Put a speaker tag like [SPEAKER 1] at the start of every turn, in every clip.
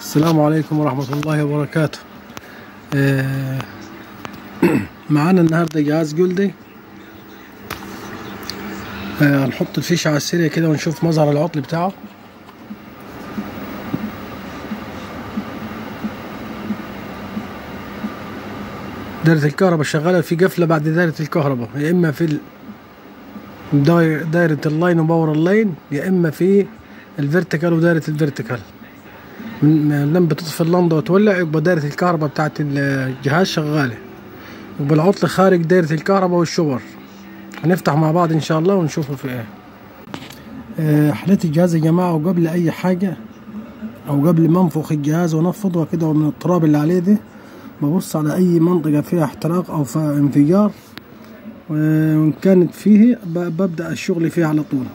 [SPEAKER 1] السلام عليكم ورحمة الله وبركاته. معانا النهاردة جهاز جولدي. هنحط الفيشة على السريع كده ونشوف مظهر العطل بتاعه. دايرة الكهرباء شغالة، في قفلة بعد دايرة الكهرباء، يا إما في دايرة اللاين وباور اللاين، يا إما في الفيرتيكال ودايرة الفيرتيكال. لما بتطفي اللمبة وتولع يبقى دايرة الكهرباء بتاعت الجهاز شغالة، يبقى العطل خارج دايرة الكهرباء والشبر. هنفتح مع بعض إن شاء الله ونشوفه في إيه. حليت الجهاز يا جماعة، وقبل أي حاجة أو قبل ما أنفخ الجهاز وأنفضه كده من التراب اللي عليه ده، ببص على أي منطقة فيها احتراق أو فيها انفجار، وإن كانت فيه ببدأ الشغل فيها على طول.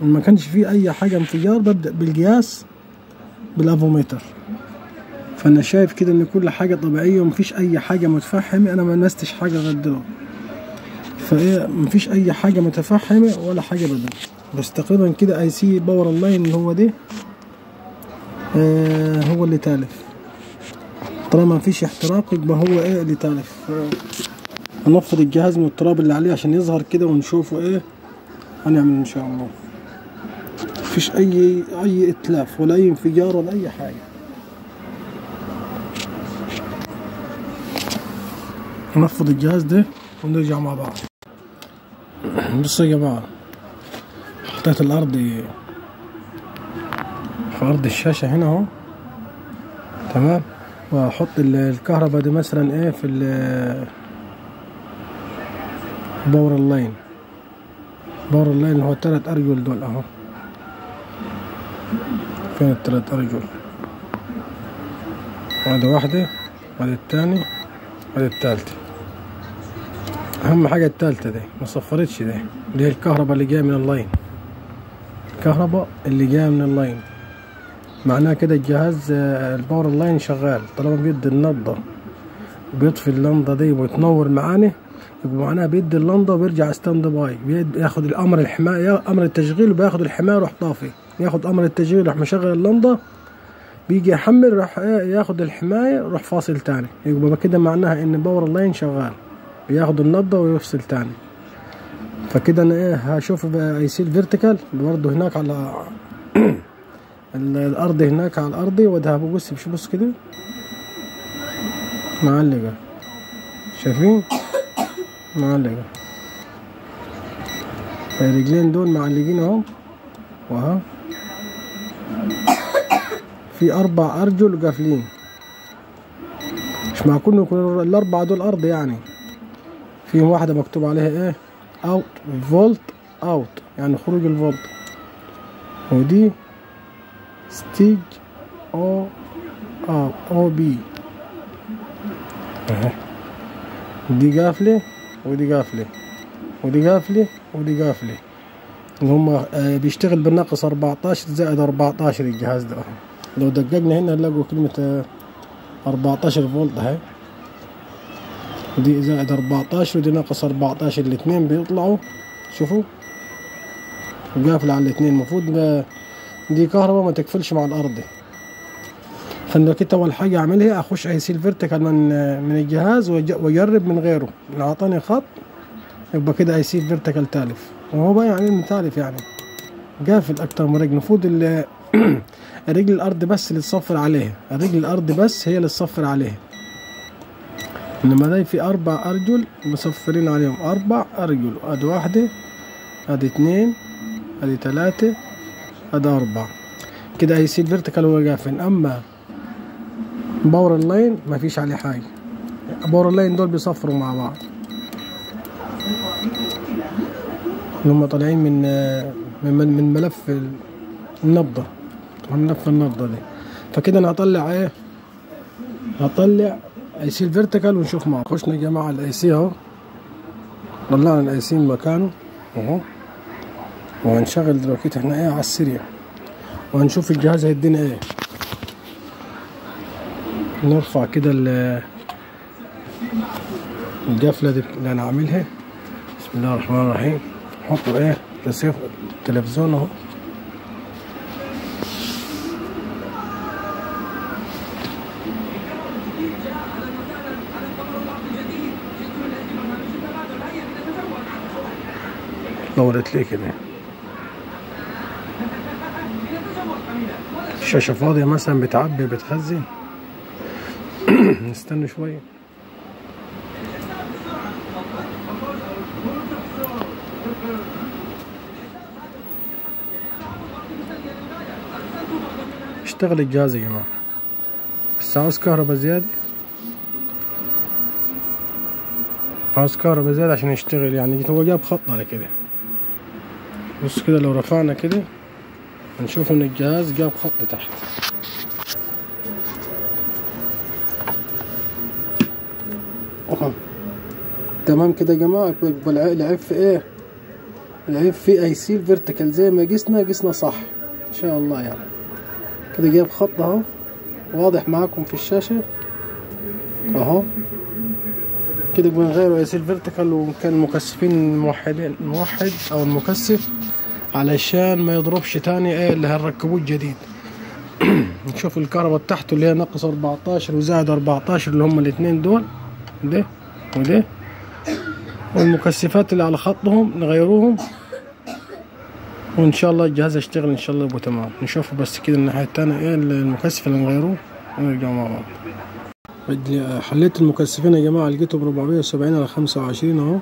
[SPEAKER 1] وإن ما كانش فيه أي حاجة انفجار ببدأ بالقياس بالافوميتر. فانا شايف كده ان كل حاجه طبيعيه ومفيش اي حاجه متفحمه. انا ما لمستش حاجه غير دلوقتي، فايه مفيش اي حاجه متفحمه ولا حاجه بدل. بس تقريبا كده اي سي باور اللاين اللي هو ده هو اللي تالف. طالما مفيش احتراق يبقى هو ايه اللي تالف. هنفض الجهاز من التراب اللي عليه عشان يظهر كده ونشوفه ايه هنعمل ان شاء الله. مفيش اي اتلاف ولا اي انفجار ولا اي حاجه. هنفض الجهاز ده ونرجع مع بعض. بصوا يا جماعه، حطيت الارض في ارض الشاشه هنا اهو، تمام. واحط الكهرباء دي مثلا ايه في باور اللاين. باور اللاين اللي هو التلات ارجل دول اهو. فين التلات ارجل؟ هذا واحدة، وهذا التاني، وهذا التالتة. اهم حاجة التالتة دي مصفرتش، دي هي الكهرباء اللي جاية من اللاين. الكهرباء اللي جاية من اللاين معناها كده الجهاز الباور اللاين شغال. طالما بيدي النبضة بيطفي اللمضة دي ويتنور معانا، يبقى معناها بيدي اللمضة وبيرجع ستاند باي. بياخد الامر الحماية، امر التشغيل، وبياخد الحماية يروح طافي. ياخد امر التشغيل يروح مشغل اللمضة، بيجي يحمل راح ياخد الحماية يروح فاصل تاني. يبقى كده معناها ان باور اللاين شغال، بياخد النبضة ويفصل تاني. فكده انا هشوف بقى يصير فيرتيكال برضه هناك على الارض، هناك على الارض. وده ببص بص كده معلقة، شايفين معلقة. الرجلين دول معلقين اهو، واها في 4 ارجل قافلين. مش معقول يكون ال4 دول ارض يعني. فيهم واحدة مكتوب عليها ايه اوت فولت اوت، يعني خروج الفولت. ودي ستيج او بي اهي. دي قافلة ودي قافلة ودي قافلة ودي قافلة. هم بيشتغل بالناقص 14 زائد 14 الجهاز ده. لو دققنا هنا نلاقوا كلمة 14 فولت اهي. دي زائد 14 ودي ناقص 14، الاتنين بيطلعوا. شوفوا قافلة على الاتنين. المفروض دي كهرباء ما تقفلش مع الارض. فانا كده اول حاجة اعملها اخش ايسي الفيرتيكال من الجهاز واجرب من غيره. لو اعطاني خط يبقى كده ايسي الفيرتيكال تالف، وهو بقى يعني المتالف يعني قافل اكتر من رجل. المفروض الرجل الارض بس اللي تصفر عليها، الرجل الارض بس هي اللي تصفر عليها. انما ده في 4 ارجل مصفرين عليهم، 4 ارجل. ادي واحدة، ادي 2، ادي 3، ادي 4. كده هيصير فيرتيكال وهو قافل. اما باور اللاين ما فيش عليه حاجة. باور اللاين دول بيصفروا مع بعض، هم طالعين من ملف النبضة، من ملف النبضة دي. فكده انا هطلع ايه، هطلع اي سي الفيرتيكال ونشوف معاه. خشنا يا جماعة الاي سي اهو، طلعنا الاي سي من مكانه اهو. وهنشغل دلوقتي احنا ايه على السريع، وهنشوف الجهاز هيدينا ايه. نرفع كده القفلة دي اللي انا عاملها. بسم الله الرحمن الرحيم. نحطه ايه رصيف التلفزيون اهو. طولت ليه كده. الشاشة فاضية مثلا بتعبي بتخزن. نستنى شوية. اشتغل الجهاز يا جماعة، بس عاوز كهرباء زيادة، عاوز كهرباء زيادة عشان يشتغل. يعني هو جاب خط على كده. بص كده لو رفعنا كده هنشوف ان الجهاز جاب خط تحت. تمام كده يا جماعة. العيب في ايه؟ العيب في اي سي فيرتيكال زي ما قسنا صح ان شاء الله. يعني كده جاب خط اهو، واضح معاكم في الشاشة اهو. كده بنغيره اي سي فيرتيكال، وكان المكثفين موحد او المكثف علشان ما يضربش تاني ايه اللي هنركبوه الجديد. نشوف الكهرباء بتاعته اللي هي ناقص 14 وزائد 14 اللي هم الاتنين دول، ده وده، والمكثفات اللي على خطهم نغيروهم، وان شاء الله الجهاز يشتغل ان شاء الله يبقى تمام. نشوف بس كده الناحية التانية ايه المكثف اللي نغيروه ونرجع مع بعض. حليت المكثفين يا جماعة، لقيتهم 470 على 25 اهو،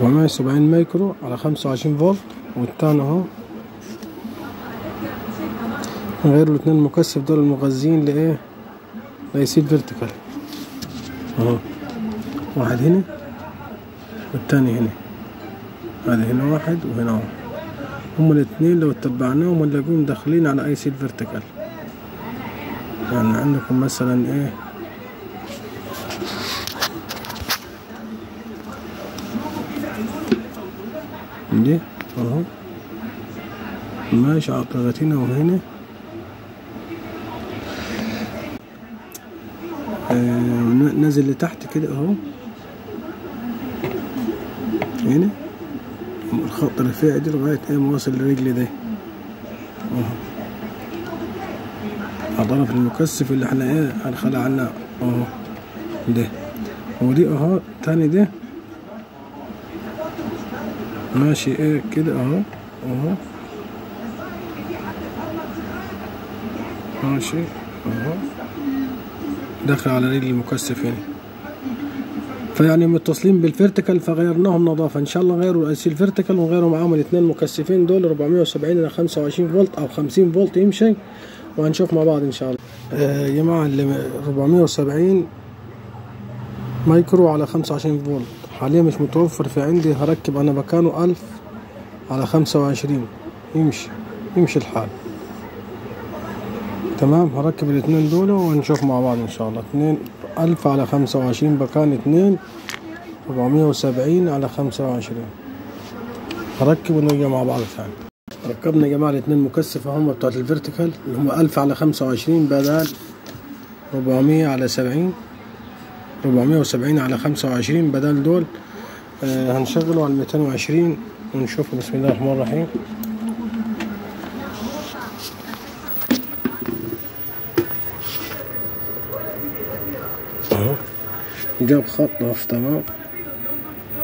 [SPEAKER 1] 470 مايكرو على 25 فولت، والتاني اهو نغير الاتنين المكثف دول المغذيين لايه؟ ليصير فيرتيكال اهو، واحد هنا والتاني هنا، هذا هنا واحد وهنا واحد، هما الاتنين لو اتبعناهم هنلاقيهم داخلين على اي سيل فيرتيكال. يعني عندكم مثلا ايه دي اهو ماشي على طريقتنا، وهنا نازل لتحت كده اهو، هنا الخط الرفيع دي لغاية ايه موصل لرجلي ده اهو، على طرف المكثف اللي احنا ايه هنخلعناه اهو ده، ودي اهو تاني ده ماشي ايه كده اهو اهو ماشي اهو داخل على رجل المكثف هنا. فيعني متصلين بالفيرتيكال فغيرناهم نظافة. ان شاء الله نغيروا الاي سي الفيرتيكال ونغيروا معاهم الاتنين المكثفين دول 470 الى 25 فولت او 50 فولت يمشي، وهنشوف مع بعض ان شاء الله. يا جماعة اللي 470 مايكرو على 25 فولت حاليا مش متوفر في عندي، هركب انا مكانه 1000 على 25 يمشي الحال تمام. هركب الاتنين دول وهنشوف مع بعض ان شاء الله. 1000 على 25 مكان 2 470 على 25 هركب ونرجع مع بعض ثاني. ركبنا يا جماعة الاتنين مكثف هم بتوعت الفيرتيكال اللي هم 1000 على 25 بدل 400 على 70، 470 على 25 بدل دول. هنشغله على 220 ونشوفه. بسم الله الرحمن الرحيم. اهو جاب خط تمام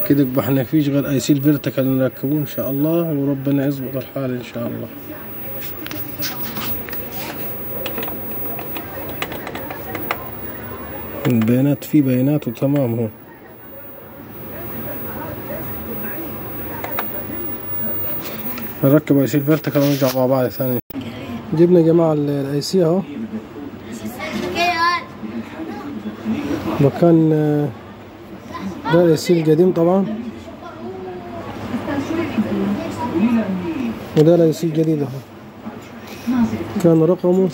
[SPEAKER 1] كده. يبقى احنا مفيش غير اي سي الفيرتيكال نركبوه ان شاء الله، وربنا يظبط الحال ان شاء الله. البيانات فيه بيانات وتمام. هو نركب اي سي الفيرتيكال ونرجع مع بعض ثاني. جبنا يا جماعة الاي سي اهو، مكان ده الاي سي القديم طبعا، وده الاي سي الجديد اهو. كان رقمه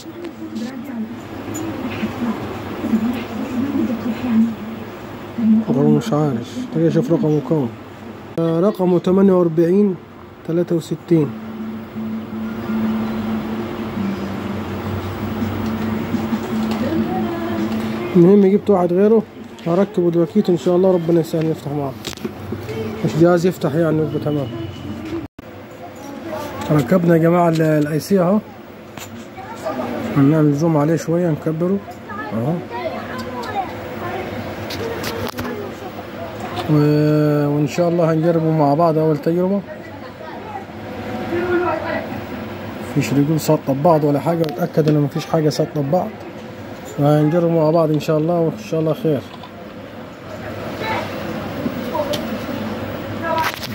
[SPEAKER 1] مش عارف، تيجي اشوف رقمه كام. رقمه 48 63. المهم جبت واحد غيره هركبه دلوقتي ان شاء الله، ربنا يسهل يفتح معاه، مش جاهز يفتح يعني يبقى تمام. ركبنا يا جماعة الاي سي اهو، هنعمل زوم عليه شوية نكبره اهو. وان شاء الله هنجربه مع بعض اول تجربة. مفيش رجول ساطة ببعض ولا حاجة، واتأكد ان مفيش حاجة ساطة ببعض، وهنجربه مع بعض ان شاء الله، وان شاء الله خير.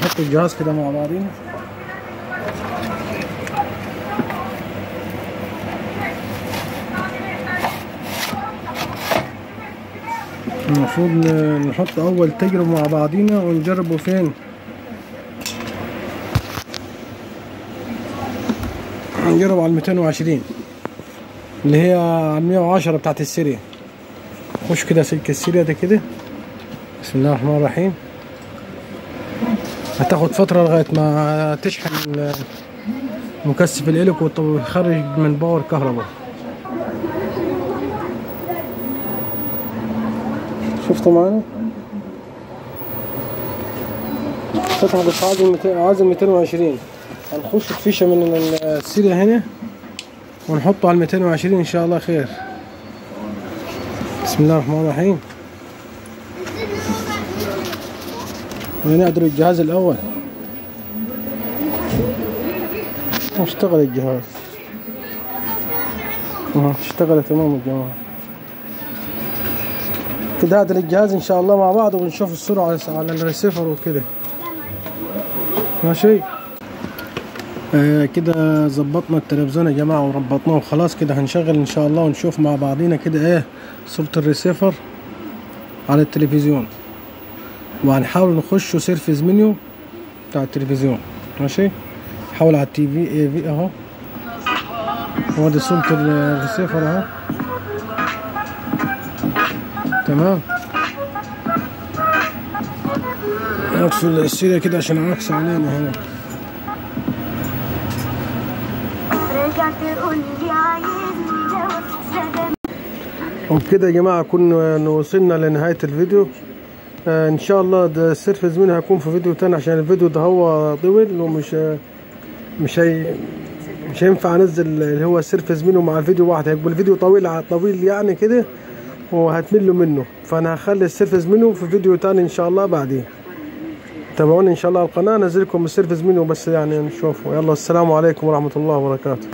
[SPEAKER 1] نحط الجهاز كده مع بعضين. المفروض نحط اول تجربة مع بعضينا ونجربه فين؟ نجرب على 220 اللي هي على 110 بتاعت السيريا. خش كده سلك السيريا ده كده. بسم الله الرحمن الرحيم. هتاخد فترة لغاية ما تشحن مكثف الإلك وتخرج من باور كهرباء. شفتوا معانا؟ فتحة بس عازم 220. هنخش الفيشة من السيريا هنا ونحطه على 220 إن شاء الله خير. بسم الله الرحمن الرحيم. ونعدل الجهاز الأول. اشتغل الجهاز. اشتغل تمام الجماعة. كده هعدل الجهاز إن شاء الله مع بعض ونشوف السرعة على الريسيفر وكده. ماشي. كده ظبطنا التلفزيون يا جماعة وربطناه وخلاص. كده هنشغل إن شاء الله ونشوف مع بعضينا كده ايه صورة الريسيفر على التلفزيون، وهنحاول نخش سيرفيس منيو بتاع التلفزيون. ماشي. نحاول على التي في اي في اهو، وادي صورة الريسيفر اهو. تمام. نقفل السيرة كده عشان عكس علينا هنا. وبكده يا جماعة كنا وصلنا لنهاية الفيديو. ان شاء الله ده السيرفيس منه هيكون في فيديو تاني، عشان الفيديو ده هو طويل ومش مش هينفع انزل اللي هو السيرفيس منه مع الفيديو واحد، هيبقى الفيديو طويل يعني كده وهتملوا منه. فانا هخلي السيرفيس منه في فيديو تاني ان شاء الله بعدين. تابعوني ان شاء الله على القناة، انزل لكم السيرفيس منه بس يعني نشوفه. يلا السلام عليكم ورحمة الله وبركاته.